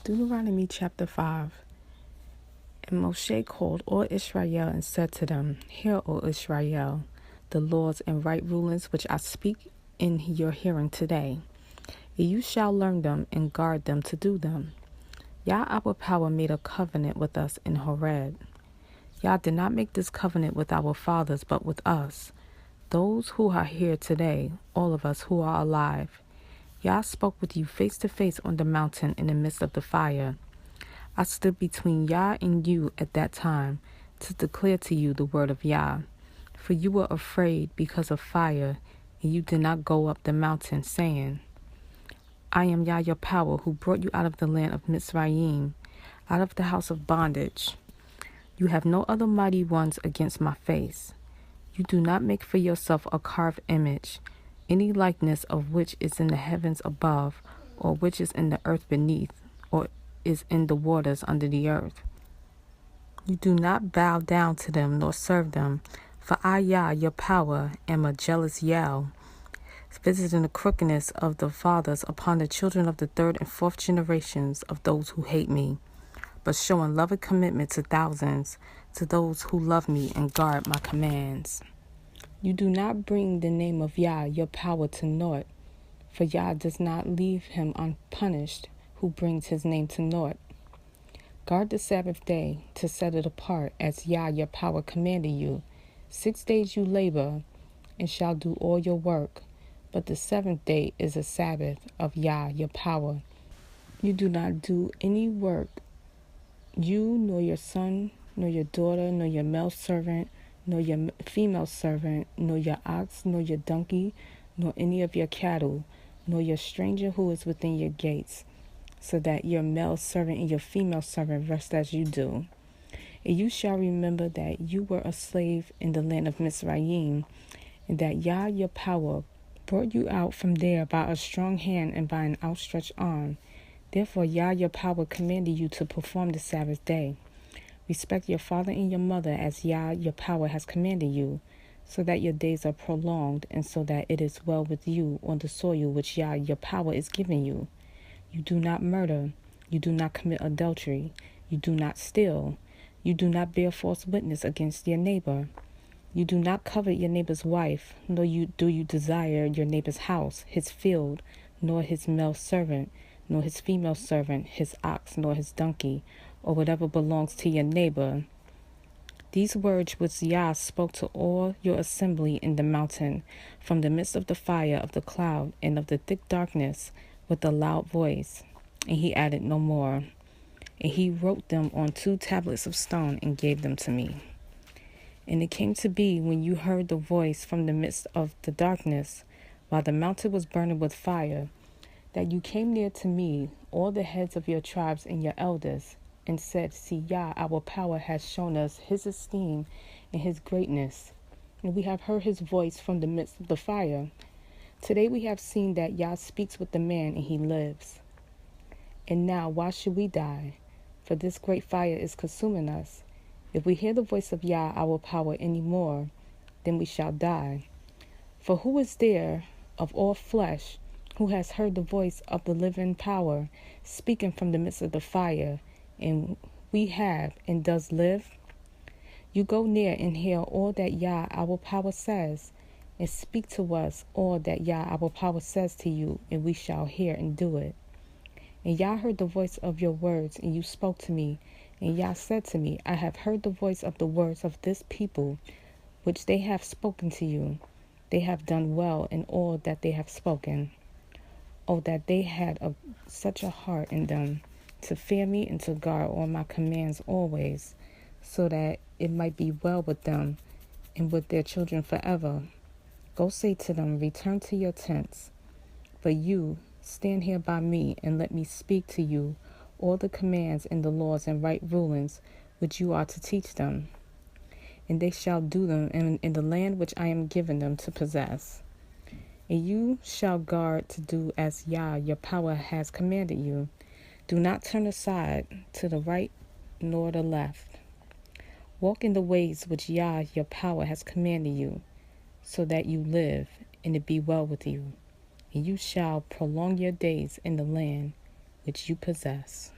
Deuteronomy chapter 5. And Moshe called all Israel and said to them, Hear, O Israel, the laws and right rulings which I speak in your hearing today. And you shall learn them and guard them to do them. Yah our power made a covenant with us in Horeb. Yah did not make this covenant with our fathers, but with us, those who are here today, all of us who are alive. Yah spoke with you face to face on the mountain in the midst of the fire. I stood between Yah and you at that time to declare to you the word of Yah. For you were afraid because of fire, and you did not go up the mountain, saying, I am Yah your power, who brought you out of the land of Mizraim, out of the house of bondage. You have no other mighty ones against my face. You do not make for yourself a carved image, any likeness of which is in the heavens above, or which is in the earth beneath, or is in the waters under the earth. You do not bow down to them nor serve them, for I, Yah, your power, am a jealous Yah, visiting the crookedness of the fathers upon the children of the third and fourth generations of those who hate me, but showing love and commitment to thousands, to those who love me and guard my commands. You do not bring the name of Yah, your power, to naught, for Yah does not leave him unpunished who brings his name to naught. Guard the Sabbath day to set it apart, as Yah your power commanded you. 6 days you labor, and shall do all your work, but the seventh day is a Sabbath of Yah your power. You do not do any work, you, nor your son, nor your daughter, nor your male servant, nor your female servant, nor your ox, nor your donkey, nor any of your cattle, nor your stranger who is within your gates, so that your male servant and your female servant rest as you do. And you shall remember that you were a slave in the land of Mizraim, and that Yah your power brought you out from there by a strong hand and by an outstretched arm. Therefore Yah your power commanded you to perform the Sabbath day. Respect your father and your mother as Yah your power has commanded you, so that your days are prolonged, and so that it is well with you on the soil which Yah your power is giving you. You do not murder, you do not commit adultery, you do not steal, you do not bear false witness against your neighbor. You do not covet your neighbor's wife, nor do you desire your neighbor's house, his field, nor his male servant, nor his female servant, his ox, nor his donkey, or whatever belongs to your neighbor. These words which Yah spoke to all your assembly in the mountain, from the midst of the fire, of the cloud, and of the thick darkness, with a loud voice. And he added no more. And he wrote them on 2 tablets of stone and gave them to me. And it came to be, when you heard the voice from the midst of the darkness, while the mountain was burning with fire, that you came near to me, all the heads of your tribes and your elders, and said, See, Yah, our power has shown us his esteem and his greatness, and we have heard his voice from the midst of the fire. Today we have seen that Yah speaks with the man, and he lives. And now, why should we die? For this great fire is consuming us. If we hear the voice of Yah, our power, any more, then we shall die. For who is there of all flesh who has heard the voice of the living power speaking from the midst of the fire, and we have and does live? You go near and hear all that Yah our power says, and speak to us all that Yah our power says to you, and we shall hear and do it. And Yah heard the voice of your words, and you spoke to me. And Yah said to me, I have heard the voice of the words of this people, which they have spoken to you. They have done well in all that they have spoken. Oh, that they had such a heart in them, to fear me and to guard all my commands always, so that it might be well with them and with their children forever. Go say to them, Return to your tents. But you, stand here by me, and let me speak to you all the commands and the laws and right rulings which you are to teach them. And they shall do them in the land which I am giving them to possess. And you shall guard to do as Yah your power has commanded you. Do not turn aside to the right nor the left. Walk in the ways which Yah your power has commanded you, so that you live, and it be well with you. And you shall prolong your days in the land which you possess.